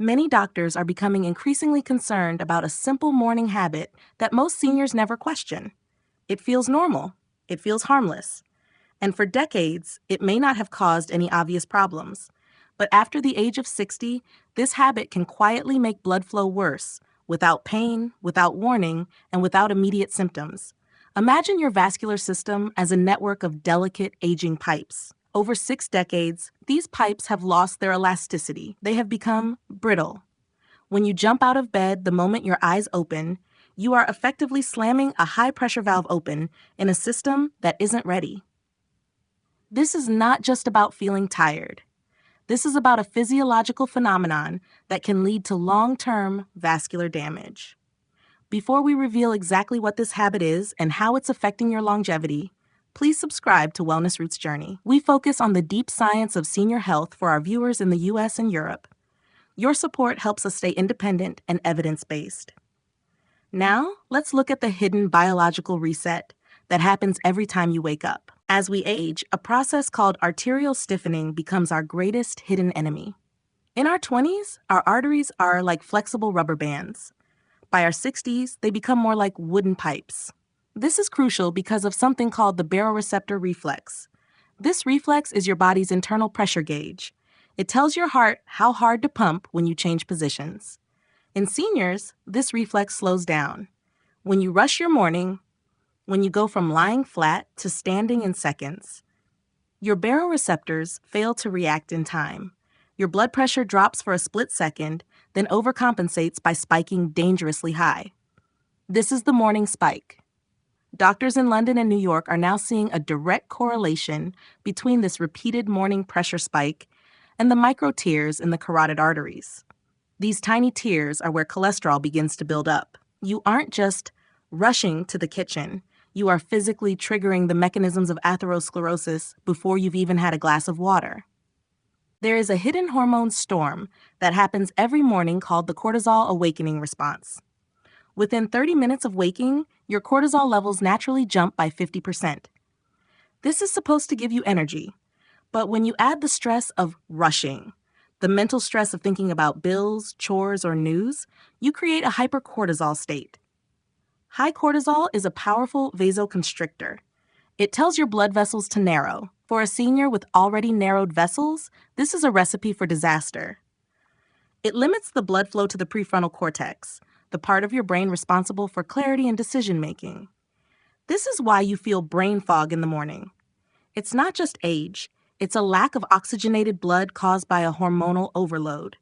Many doctors are becoming increasingly concerned about a simple morning habit that most seniors never question. It feels normal. It feels harmless. And for decades, it may not have caused any obvious problems. But after the age of 60, this habit can quietly make blood flow worse, without pain, without warning, and without immediate symptoms. Imagine your vascular system as a network of delicate, aging pipes. Over 6 decades, these pipes have lost their elasticity. They have become brittle. When you jump out of bed the moment your eyes open, you are effectively slamming a high-pressure valve open in a system that isn't ready. This is not just about feeling tired. This is about a physiological phenomenon that can lead to long-term vascular damage. Before we reveal exactly what this habit is and how it's affecting your longevity, please subscribe to Wellness Roots Journey. We focus on the deep science of senior health for our viewers in the US and Europe. Your support helps us stay independent and evidence-based. Now, let's look at the hidden biological reset that happens every time you wake up. As we age, a process called arterial stiffening becomes our greatest hidden enemy. In our 20s, our arteries are like flexible rubber bands. By our 60s, they become more like wooden pipes. This is crucial because of something called the baroreceptor reflex. This reflex is your body's internal pressure gauge. It tells your heart how hard to pump when you change positions. In seniors, this reflex slows down. When you rush your morning, when you go from lying flat to standing in seconds, your baroreceptors fail to react in time. Your blood pressure drops for a split second, then overcompensates by spiking dangerously high. This is the morning spike. Doctors in London and New York are now seeing a direct correlation between this repeated morning pressure spike and the micro tears in the carotid arteries. These tiny tears are where cholesterol begins to build up. You aren't just rushing to the kitchen. You are physically triggering the mechanisms of atherosclerosis before you've even had a glass of water. There is a hidden hormone storm that happens every morning called the cortisol awakening response. Within 30 minutes of waking, your cortisol levels naturally jump by 50%. This is supposed to give you energy, but when you add the stress of rushing, the mental stress of thinking about bills, chores, or news, you create a hypercortisol state. High cortisol is a powerful vasoconstrictor. It tells your blood vessels to narrow. For a senior with already narrowed vessels, this is a recipe for disaster. It limits the blood flow to the prefrontal cortex, the part of your brain responsible for clarity and decision-making. This is why you feel brain fog in the morning. It's not just age, it's a lack of oxygenated blood caused by a hormonal overload.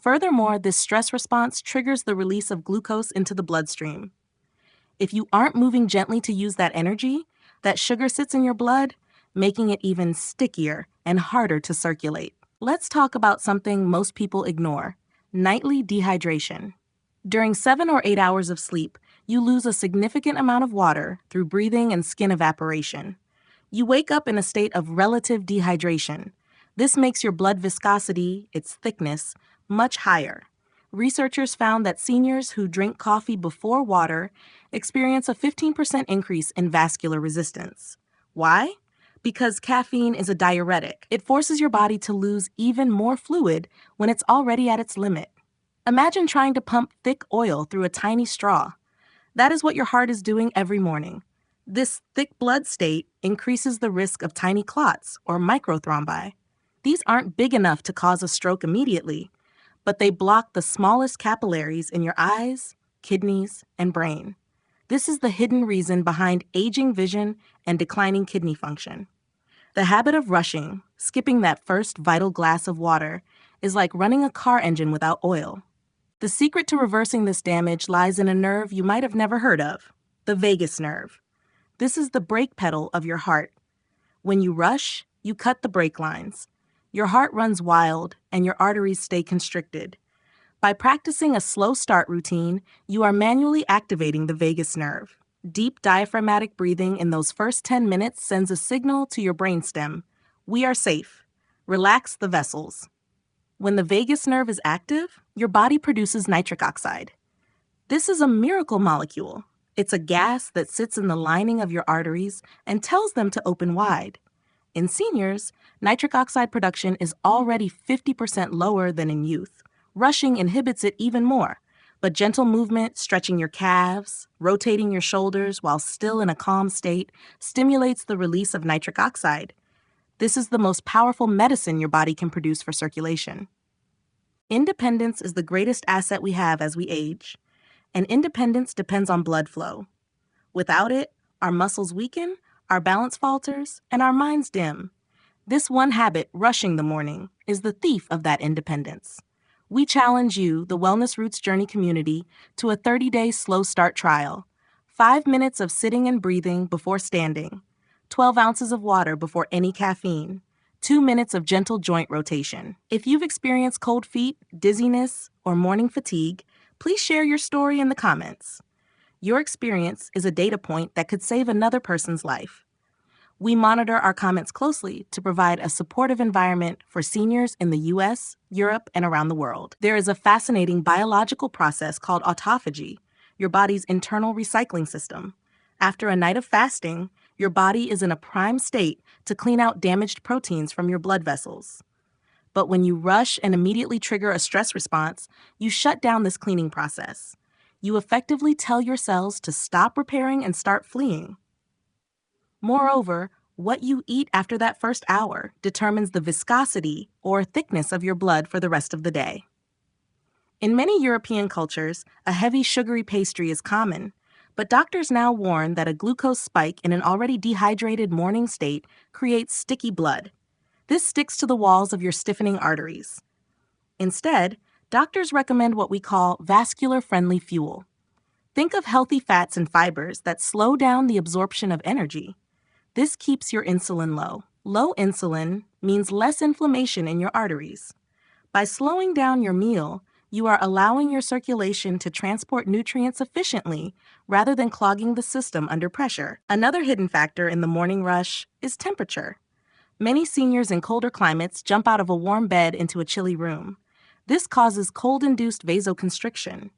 Furthermore, this stress response triggers the release of glucose into the bloodstream. If you aren't moving gently to use that energy, that sugar sits in your blood, making it even stickier and harder to circulate. Let's talk about something most people ignore: nightly dehydration. During 7 or 8 hours of sleep, you lose a significant amount of water through breathing and skin evaporation. You wake up in a state of relative dehydration. This makes your blood viscosity, its thickness, much higher. Researchers found that seniors who drink coffee before water experience a 15% increase in vascular resistance. Why? Because caffeine is a diuretic. It forces your body to lose even more fluid when it's already at its limit. Imagine trying to pump thick oil through a tiny straw. That is what your heart is doing every morning. This thick blood state increases the risk of tiny clots or microthrombi. These aren't big enough to cause a stroke immediately, but they block the smallest capillaries in your eyes, kidneys, and brain. This is the hidden reason behind aging vision and declining kidney function. The habit of rushing, skipping that first vital glass of water, is like running a car engine without oil. The secret to reversing this damage lies in a nerve you might have never heard of, the vagus nerve. This is the brake pedal of your heart. When you rush, you cut the brake lines. Your heart runs wild and your arteries stay constricted. By practicing a slow start routine, you are manually activating the vagus nerve. Deep diaphragmatic breathing in those first 10 minutes sends a signal to your brainstem: we are safe. Relax the vessels. When the vagus nerve is active, your body produces nitric oxide. This is a miracle molecule. It's a gas that sits in the lining of your arteries and tells them to open wide. In seniors, nitric oxide production is already 50% lower than in youth, Rushing inhibits it even more, but gentle movement, stretching your calves, rotating your shoulders while still in a calm state, stimulates the release of nitric oxide. This is the most powerful medicine your body can produce for circulation. Independence is the greatest asset we have as we age, and independence depends on blood flow. Without it, our muscles weaken, our balance falters, and our minds dim. This one habit, rushing the morning, is the thief of that independence. We challenge you, the Wellness Roots Journey community, to a 30-day slow start trial. 5 minutes of sitting and breathing before standing, 12 ounces of water before any caffeine, 2 minutes of gentle joint rotation. If you've experienced cold feet, dizziness, or morning fatigue, please share your story in the comments. Your experience is a data point that could save another person's life. We monitor our comments closely to provide a supportive environment for seniors in the US, Europe, and around the world. There is a fascinating biological process called autophagy, your body's internal recycling system. After a night of fasting, your body is in a prime state to clean out damaged proteins from your blood vessels. But when you rush and immediately trigger a stress response, you shut down this cleaning process. You effectively tell your cells to stop repairing and start fleeing. Moreover, what you eat after that first hour determines the viscosity or thickness of your blood for the rest of the day. In many European cultures, a heavy sugary pastry is common, but doctors now warn that a glucose spike in an already dehydrated morning state creates sticky blood. This sticks to the walls of your stiffening arteries. Instead, doctors recommend what we call vascular-friendly fuel. Think of healthy fats and fibers that slow down the absorption of energy. This keeps your insulin low. Low insulin means less inflammation in your arteries. By slowing down your meal, you are allowing your circulation to transport nutrients efficiently rather than clogging the system under pressure. Another hidden factor in the morning rush is temperature. Many seniors in colder climates jump out of a warm bed into a chilly room. This causes cold-induced vasoconstriction.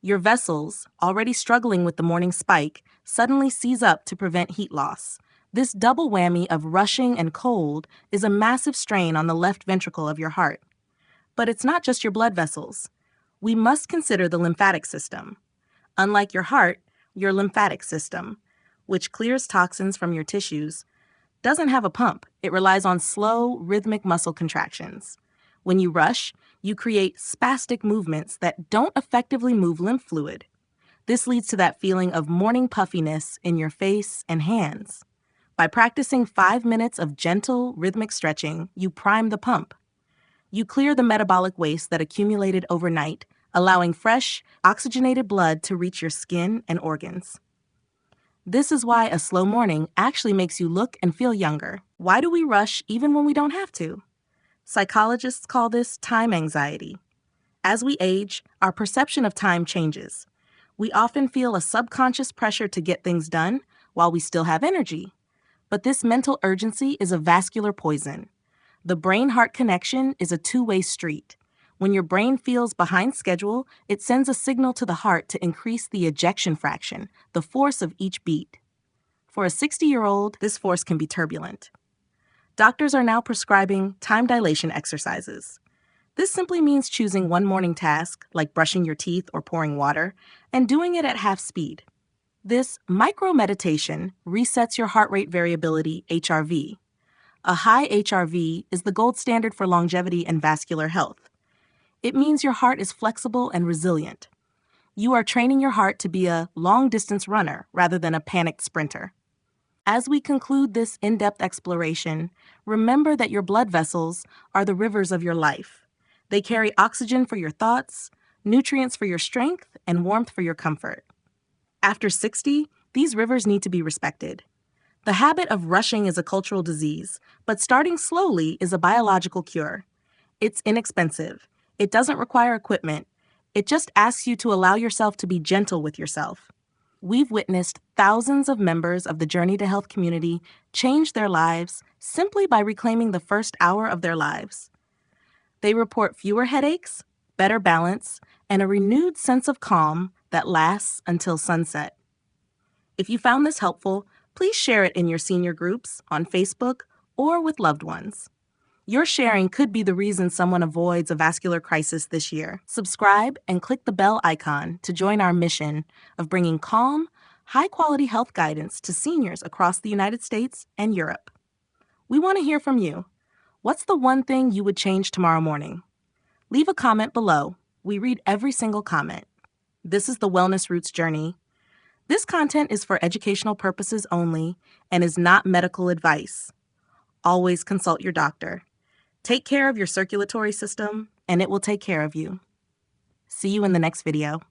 Your vessels, already struggling with the morning spike, suddenly seize up to prevent heat loss. This double whammy of rushing and cold is a massive strain on the left ventricle of your heart. But it's not just your blood vessels. We must consider the lymphatic system. Unlike your heart, your lymphatic system, which clears toxins from your tissues, doesn't have a pump. It relies on slow, rhythmic muscle contractions. When you rush, you create spastic movements that don't effectively move lymph fluid. This leads to that feeling of morning puffiness in your face and hands. By practicing 5 minutes of gentle, rhythmic stretching, you prime the pump. You clear the metabolic waste that accumulated overnight, allowing fresh, oxygenated blood to reach your skin and organs. This is why a slow morning actually makes you look and feel younger. Why do we rush even when we don't have to? Psychologists call this time anxiety. As we age, our perception of time changes. We often feel a subconscious pressure to get things done while we still have energy. But this mental urgency is a vascular poison. The brain-heart connection is a two-way street. When your brain feels behind schedule, it sends a signal to the heart to increase the ejection fraction, the force of each beat. For a 60-year-old, this force can be turbulent. Doctors are now prescribing time dilation exercises. This simply means choosing one morning task, like brushing your teeth or pouring water, and doing it at half speed. This micro-meditation resets your heart rate variability, HRV. A high HRV is the gold standard for longevity and vascular health. It means your heart is flexible and resilient. You are training your heart to be a long-distance runner rather than a panicked sprinter. As we conclude this in-depth exploration, remember that your blood vessels are the rivers of your life. They carry oxygen for your thoughts, nutrients for your strength, and warmth for your comfort. After 60, these rivers need to be respected. The habit of rushing is a cultural disease, but starting slowly is a biological cure. It's inexpensive. It doesn't require equipment. It just asks you to allow yourself to be gentle with yourself. We've witnessed thousands of members of the Journey to Health community change their lives simply by reclaiming the first hour of their lives. They report fewer headaches, better balance, and a renewed sense of calm that lasts until sunset. If you found this helpful, please share it in your senior groups, on Facebook, or with loved ones. Your sharing could be the reason someone avoids a vascular crisis this year. Subscribe and click the bell icon to join our mission of bringing calm, high-quality health guidance to seniors across the United States and Europe. We want to hear from you. What's the one thing you would change tomorrow morning? Leave a comment below. We read every single comment. This is the Wellness Roots Journey. This content is for educational purposes only and is not medical advice. Always consult your doctor. Take care of your circulatory system, and it will take care of you. See you in the next video.